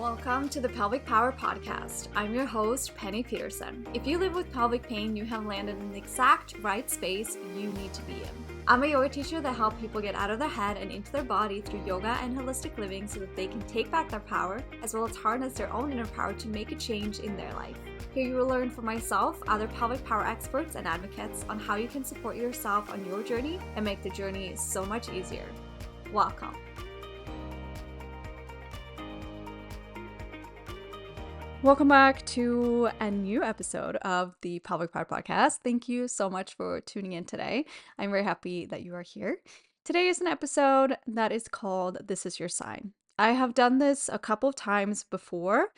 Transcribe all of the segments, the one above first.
Welcome to the Pelvic Power Podcast. I'm your host, Penny Peterson. If you live with pelvic pain, you have landed in the exact right space you need to be in. I'm a yoga teacher that helps people get out of their head and into their body through yoga and holistic living so that they can take back their power, as well as harness their own inner power to make a change in their life. Here you will learn from myself, other pelvic power experts and advocates on how you can support yourself on your journey and make the journey so much easier. Welcome. Welcome back to a new episode of the Pelvic Power Podcast. Thank you so much for tuning in today. I'm very happy that you are here. Today is an episode that is called This Is Your Sign. I have done this a couple of times before.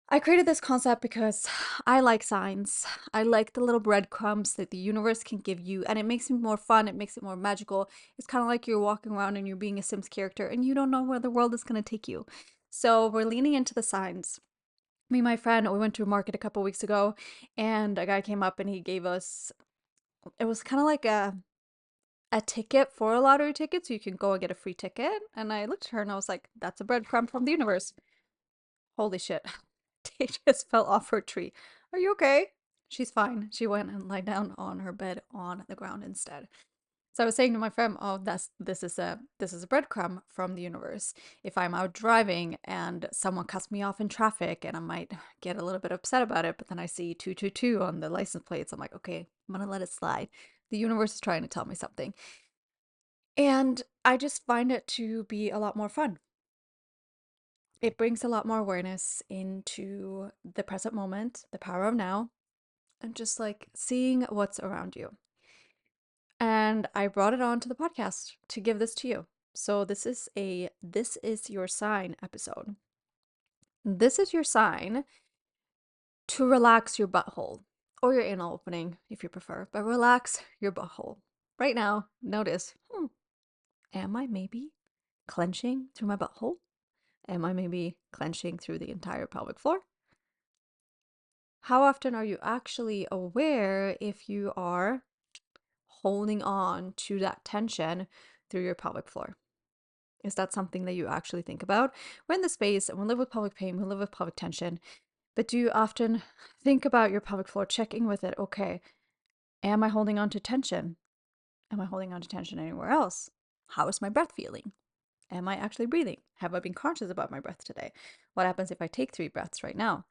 I created this concept because I like signs. I like the little breadcrumbs that the universe can give you, and it makes it more fun. It makes it more magical. It's kind of like you're walking around and you're being a Sims character and you don't know where the world is going to take you. So we're leaning into the signs. Me and my friend, we went to a market a couple weeks ago, and a guy came up and he gave us, it was kind of like a ticket for a lottery ticket, so you can go and get a free ticket. And I looked at her and I was like, that's a breadcrumb from the universe. Holy shit. They just fell off her tree. Are you okay? She's fine. She went and lied down on her bed on the ground instead. So I was saying to my friend, "Oh, this is a breadcrumb from the universe. If I'm out driving and someone cuts me off in traffic, and I might get a little bit upset about it, but then I see 222 on the license plates, I'm like, okay, I'm gonna let it slide. The universe is trying to tell me something." And I just find it to be a lot more fun. It brings a lot more awareness into the present moment, the power of now, and just like seeing what's around you. And I brought it on to the podcast to give this to you. So this is your sign episode. This is your sign to relax your butthole or your anal opening if you prefer, but relax your butthole. Right now, notice, am I maybe clenching through my butthole? Am I maybe clenching through the entire pelvic floor? How often are you actually aware if you are holding on to that tension through your pelvic floor? Is that something that you actually think about? We're in the space and we live with pelvic pain, we live with pelvic tension, but do you often think about your pelvic floor, checking with it? Okay, am I holding on to tension? Am I holding on to tension anywhere else? How is my breath feeling? Am I actually breathing? Have I been conscious about my breath today? What happens if I take 3 breaths right now?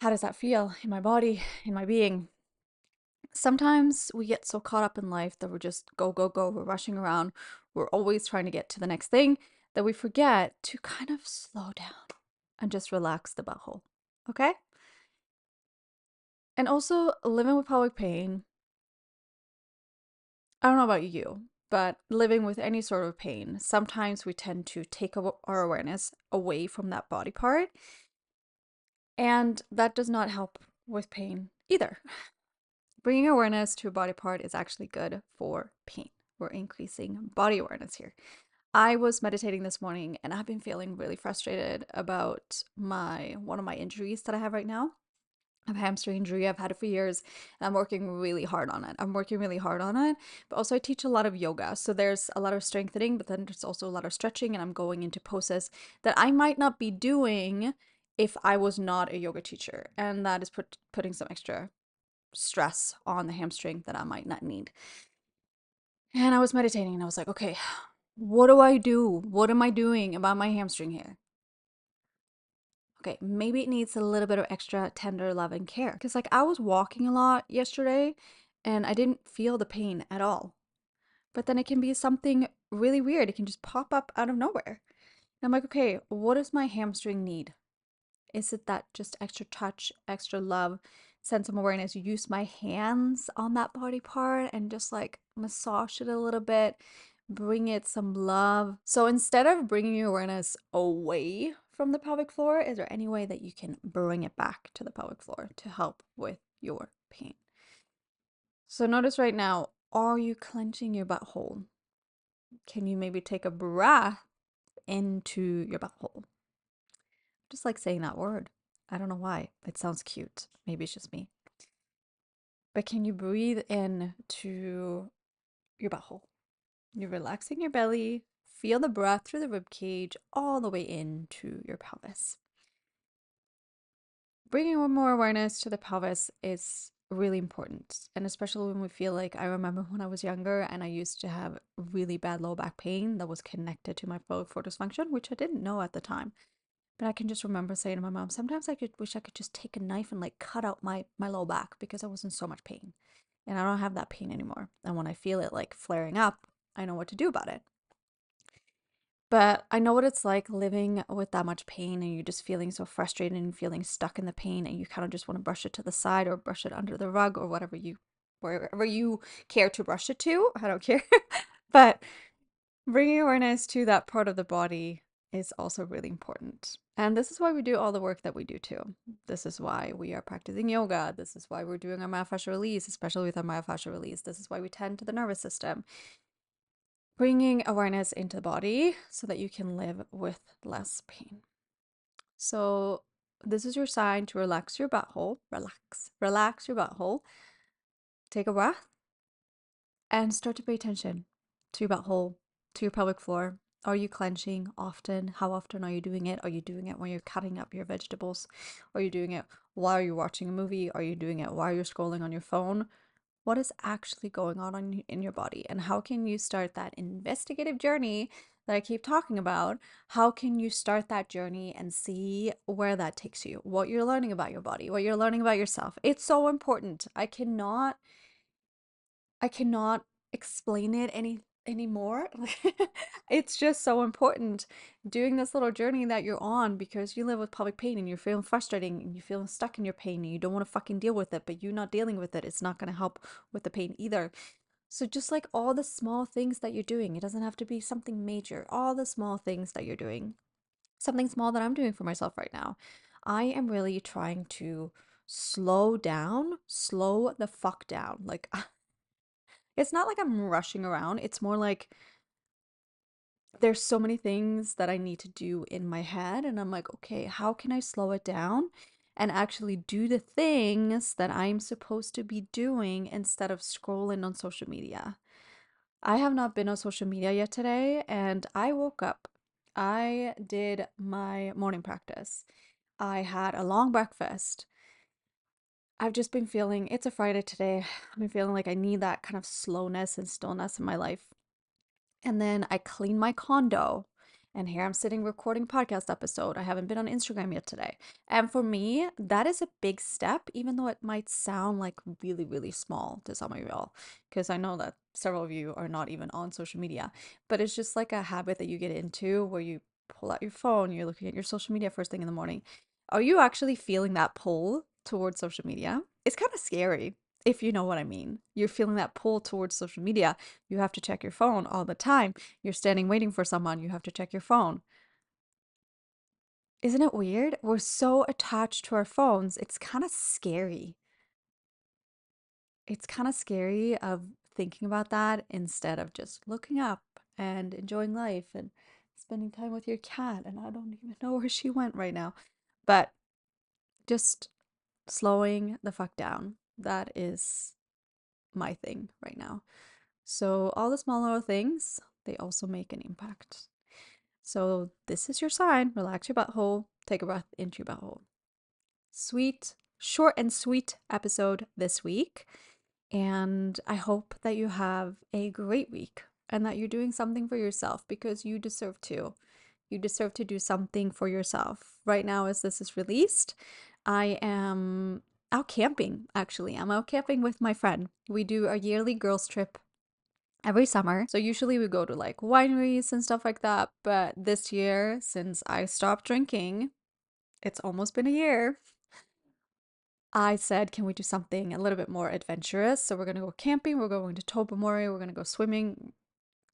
How does that feel in my body, in my being? Sometimes we get so caught up in life that we're just go, go, go. We're rushing around. We're always trying to get to the next thing that we forget to kind of slow down and just relax the butthole. Okay? And also, living with pelvic pain, I don't know about you, but living with any sort of pain, sometimes we tend to take our awareness away from that body part. And that does not help with pain either. Bringing awareness to a body part is actually good for pain. We're increasing body awareness here. I was meditating this morning and I've been feeling really frustrated about one of my injuries that I have right now. I have a hamstring injury. I've had it for years and I'm working really hard on it. But also I teach a lot of yoga. So there's a lot of strengthening, but then there's also a lot of stretching, and I'm going into poses that I might not be doing if I was not a yoga teacher. And that is putting some extra stress on the hamstring that I might not need. And I was meditating and I was like, okay, what do I do? What am I doing about my hamstring here? Okay, maybe it needs a little bit of extra tender love and care. Because like I was walking a lot yesterday and I didn't feel the pain at all. But then it can be something really weird. It can just pop up out of nowhere. And I'm like, okay, what does my hamstring need? Is it that just extra touch, extra love, sense of awareness? Use my hands on that body part and just like massage it a little bit, bring it some love. So instead of bringing your awareness away from the pelvic floor, is there any way that you can bring it back to the pelvic floor to help with your pain? So notice right now, are you clenching your butthole? Can you maybe take a breath into your butthole? Just like saying that word. I don't know why. It sounds cute. Maybe it's just me. But can you breathe in to your butthole? You're relaxing your belly, feel the breath through the rib cage all the way into your pelvis. Bringing more awareness to the pelvis is really important. And especially when we feel like, I remember when I was younger and I used to have really bad low back pain that was connected to my pelvic floor dysfunction, which I didn't know at the time. But I can just remember saying to my mom, sometimes I could wish I could just take a knife and like cut out my low back because I was in so much pain. And I don't have that pain anymore. And when I feel it like flaring up, I know what to do about it. But I know what it's like living with that much pain and you're just feeling so frustrated and feeling stuck in the pain and you kind of just want to brush it to the side or brush it under the rug or wherever you care to brush it to. I don't care. But bringing awareness to that part of the body is also really important. And this is why we do all the work that we do too. This is why we are practicing yoga. This is why we're doing our myofascial release, especially with our myofascial release. This is why we tend to the nervous system. Bringing awareness into the body so that you can live with less pain. So this is your sign to relax your butthole. Relax your butthole. Take a breath and start to pay attention to your butthole, to your pelvic floor. Are you clenching often? How often are you doing it? Are you doing it when you're cutting up your vegetables? Are you doing it while you're watching a movie? Are you doing it while you're scrolling on your phone? What is actually going on in your body? And how can you start that investigative journey that I keep talking about? How can you start that journey and see where that takes you? What you're learning about your body, what you're learning about yourself. It's so important. I cannot explain it anymore. It's just so important doing this little journey that you're on because you live with pelvic pain and you're feeling frustrating and you're feeling stuck in your pain and you don't want to fucking deal with it, but you not dealing with it, it's not going to help with the pain either. So just like all the small things that you're doing, it doesn't have to be something major. All the small things that you're doing, something small that I'm doing for myself right now. I am really trying to slow down, slow the fuck down. Like it's not like I'm rushing around. It's more like there's so many things that I need to do in my head. And I'm like, okay, how can I slow it down and actually do the things that I'm supposed to be doing instead of scrolling on social media? I have not been on social media yet today. And I woke up, I did my morning practice, I had a long breakfast. I've just been feeling, it's a Friday today. I've been feeling like I need that kind of slowness and stillness in my life. And then I clean my condo. And here I'm sitting recording podcast episode. I haven't been on Instagram yet today. And for me, that is a big step, even though it might sound like really, really small to some of you all, because I know that several of you are not even on social media. But it's just like a habit that you get into where you pull out your phone, you're looking at your social media first thing in the morning. Are you actually feeling that pull towards social media? It's kind of scary, if you know what I mean. You're feeling that pull towards social media. You have to check your phone all the time. You're standing waiting for someone, you have to check your phone. Isn't it weird? We're so attached to our phones. It's kind of scary. It's kind of scary of thinking about that instead of just looking up and enjoying life and spending time with your cat. And I don't even know where she went right now. But just slowing the fuck down. That is my thing right now. So all the small little things, they also make an impact. So this is your sign. Relax your butthole. Take a breath into your butthole. Sweet, short and sweet episode this week. And I hope that you have a great week and that you're doing something for yourself because you deserve to. You deserve to do something for yourself. Right now, as this is released, I am out camping, actually. I'm out camping with my friend. We do a yearly girls' trip every summer. So usually we go to like wineries and stuff like that. But this year, since I stopped drinking, it's almost been a year. I said, can we do something a little bit more adventurous? So we're going to go camping. We're going to Tobamori. We're going to go swimming.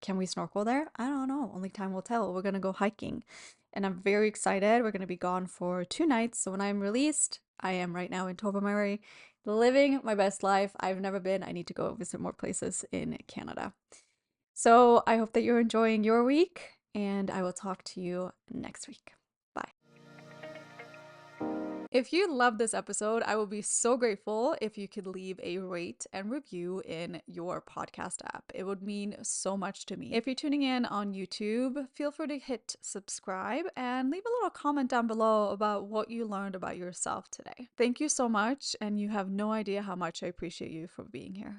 Can we snorkel there? I don't know. Only time will tell. We're going to go hiking. And I'm very excited. We're going to be gone for 2 nights. So when I'm released, I am right now in Tobamori, living my best life. I've never been. I need to go visit more places in Canada. So I hope that you're enjoying your week, and I will talk to you next week. Bye. If you love this episode, I will be so grateful if you could leave a rate and review in your podcast app. It would mean so much to me. If you're tuning in on YouTube, feel free to hit subscribe and leave a little comment down below about what you learned about yourself today. Thank you so much, and you have no idea how much I appreciate you for being here.